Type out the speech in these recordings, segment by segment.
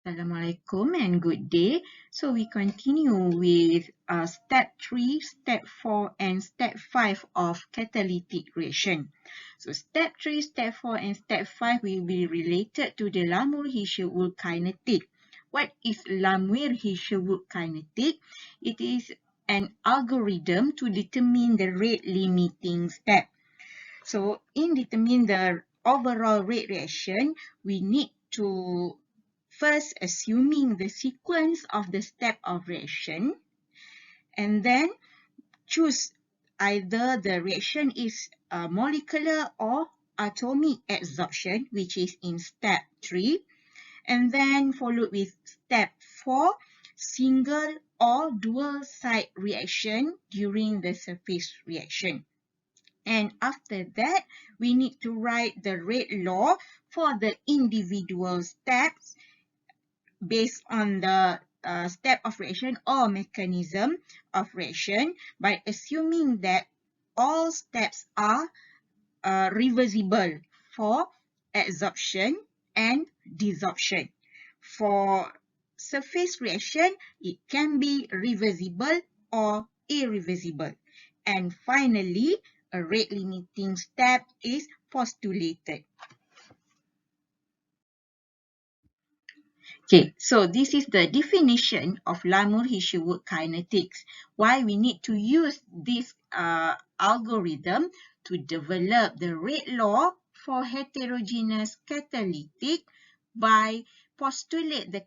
Assalamualaikum and good day. So we continue with step 3, step 4 and step 5 of catalytic reaction. So step 3, step 4 and step 5 will be related to the Lamur-Hirscher-Wood kinetic. What is Lamur-Hirscher-Wood kinetic? It is an algorithm to determine the rate limiting step. So in determining the overall rate reaction, we need to first assuming the sequence of the step of reaction and then choose either the reaction is molecular or atomic adsorption, which is in step 3, and then followed with step 4, single or dual site reaction during the surface reaction. And after that, we need to write the rate law for the individual steps based on the step of reaction or mechanism of reaction by assuming that all steps are reversible for adsorption and desorption. For surface reaction, it can be reversible or irreversible. And finally, a rate limiting step is postulated. Okay, so this is the definition of Lamur-Hirscher-Wood kinetics. Why we need to use this algorithm to develop the rate law for heterogeneous catalytic by postulate the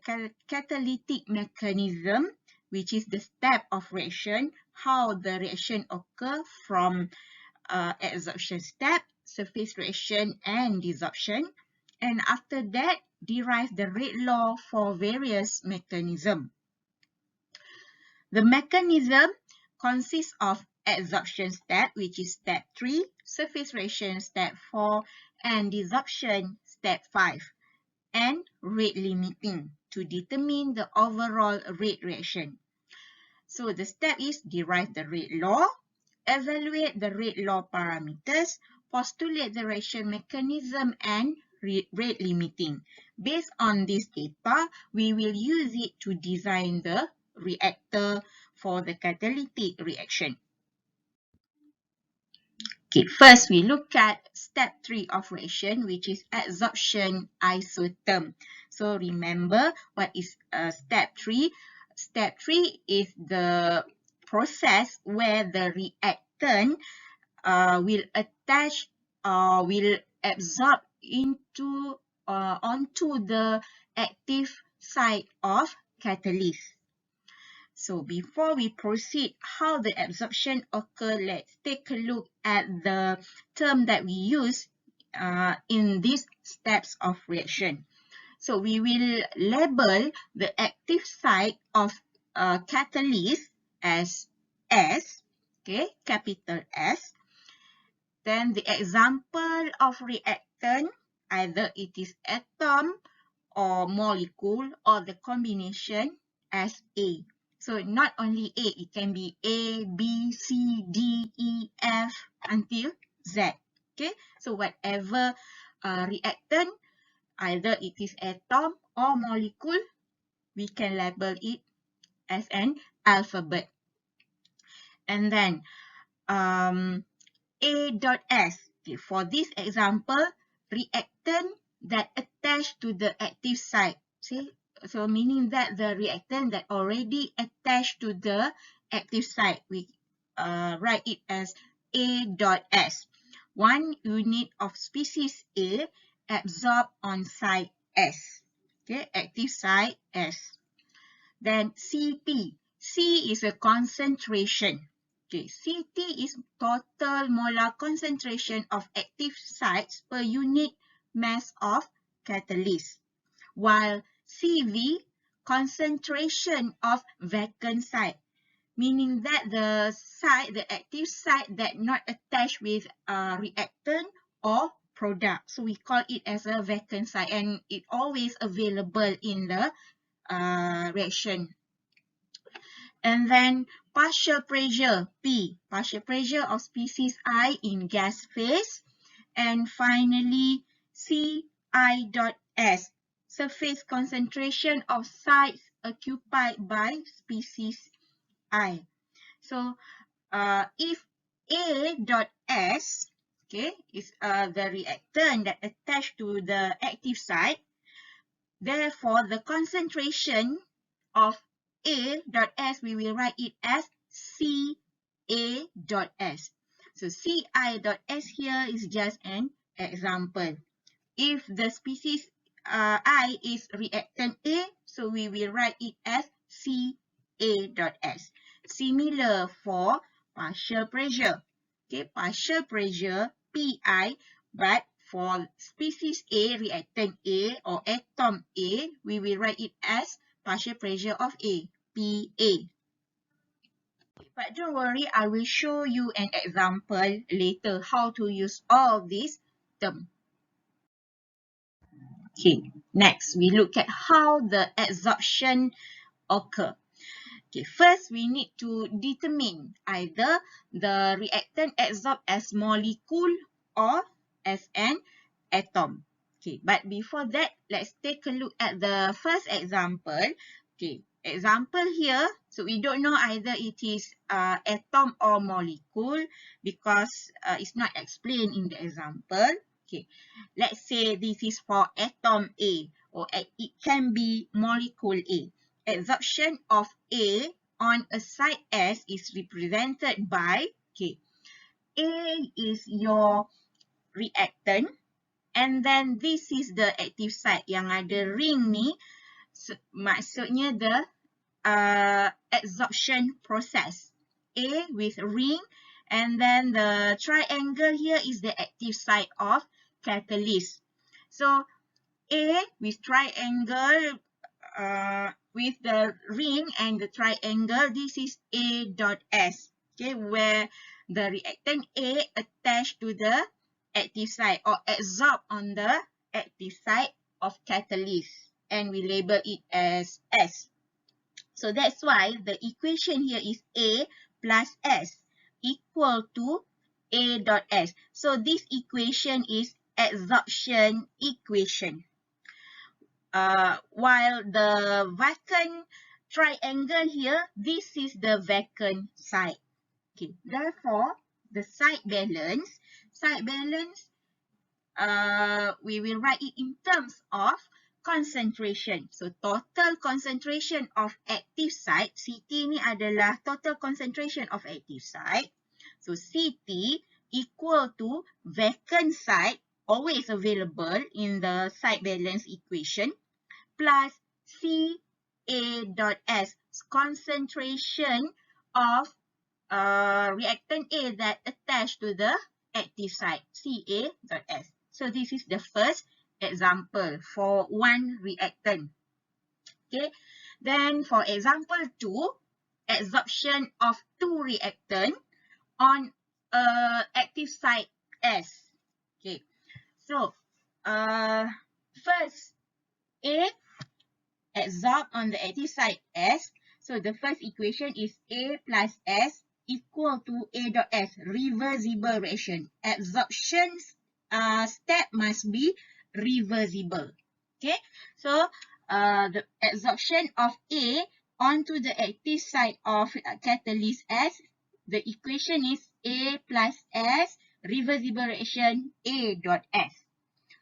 catalytic mechanism, which is the step of reaction, how the reaction occur from adsorption step, surface reaction, and desorption. And after that, derive the rate law for various mechanisms. The mechanism consists of adsorption step, which is step 3, surface reaction step 4, and desorption step 5, and rate limiting to determine the overall rate reaction. So the step is derive the rate law, evaluate the rate law parameters, postulate the reaction mechanism, and rate limiting. Based on this data, we will use it to design the reactor for the catalytic reaction. Okay, first we look at step 3 of reaction, which is adsorption isotherm. So remember what is step 3? Step 3 is the process where the reactant will attach or will absorb onto the active site of catalyst. So before we proceed how the absorption occurs, let's take a look at the term that we use in these steps of reaction. So we will label the active site of catalyst as S, okay, capital S. Then the example of reactant, either it is atom or molecule or the combination as A. So not only A, it can be A, B, C, D, E, F until Z. Okay, so whatever reactant, either it is atom or molecule, we can label it as an alphabet. And then A.S. Okay, for this example, reactant that attached to the active site. See? So meaning that the reactant that already attached to the active site, we write it as A.S. 1 unit of species A absorbed on site S. Okay, active site S. Then CT. C is a concentration. Okay, CT is total molar concentration of active sites per unit mass of catalyst, while CV, concentration of vacant site, meaning that the active site that not attached with a reactant or product. So we call it as a vacant site, and it always available in the reaction. And then partial pressure, P, partial pressure of species I in gas phase. And finally, CI.S, surface concentration of sites occupied by species I. So if A dot S, okay, is the reactant that attached to the active site, therefore the concentration of A dot S, we will write it as CA dot S. So CI dot S here is just an example. If the species I is reactant A, so we will write it as CA dot S. Similar for partial pressure. Okay, partial pressure PI, but for species A, reactant A or atom A, we will write it as partial pressure of A, PA. But don't worry, I will show you an example later how to use all these terms. Okay, next we look at how the adsorption occur. Okay, first we need to determine either the reactant adsorbed as molecule or as an atom. Okay, but before that, let's take a look at the first example. Okay, example here, so we don't know either it is atom or molecule because it's not explained in the example. Okay, let's say this is for atom A or it can be molecule A. Adsorption of A on a site S is represented by, okay, A is your reactant and then this is the active site yang ada ring ni, maksudnya the adsorption process. A with ring and then the triangle here is the active site of catalyst. So A with triangle with the ring and the triangle, this is A dot S, okay, where the reactant A attached to the active site or adsorbed on the active site of catalyst, and we label it as S. So that's why the equation here is A plus S equal to A dot S. So this equation is adsorption equation. While the vacant triangle here, this is the vacant site. Okay, therefore, the site balance, we will write it in terms of concentration. So, total concentration of active site, CT ni adalah total concentration of active site. So, CT equal to vacant site, always available in the site balance equation, plus CA dot S, concentration of reactant A that attached to the active site, CA dot S. So this is the first example for one reactant. Okay, then for example 2, adsorption of two reactant on active site S. Okay, so first A adsorbed on the active site S. So the first equation is A plus S equal to A dot S, reversible reaction. Adsorption step must be reversible. Okay, so the adsorption of A onto the active site of catalyst S, the equation is A plus S, reversible reaction A dot S.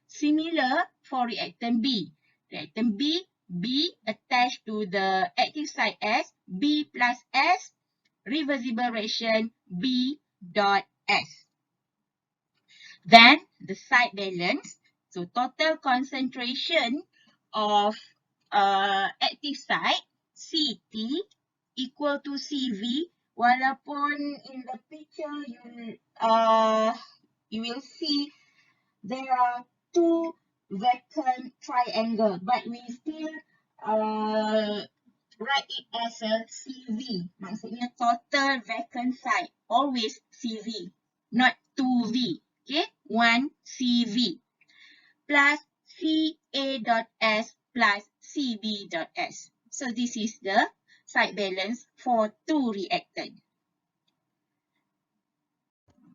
Similar for reactant B. Reactant B attached to the active site S, B plus S, reversible reaction B dot S. Then the site balance, so total concentration of active site CT equal to CV. Walaupun in the picture you will see there are two vacant triangle, but we still write it as a CV. Maksudnya total vacant site, always CV, not 2V. Okay, 1 CV plus CA dot S plus CB dot S. So this is the site balance for two reactants.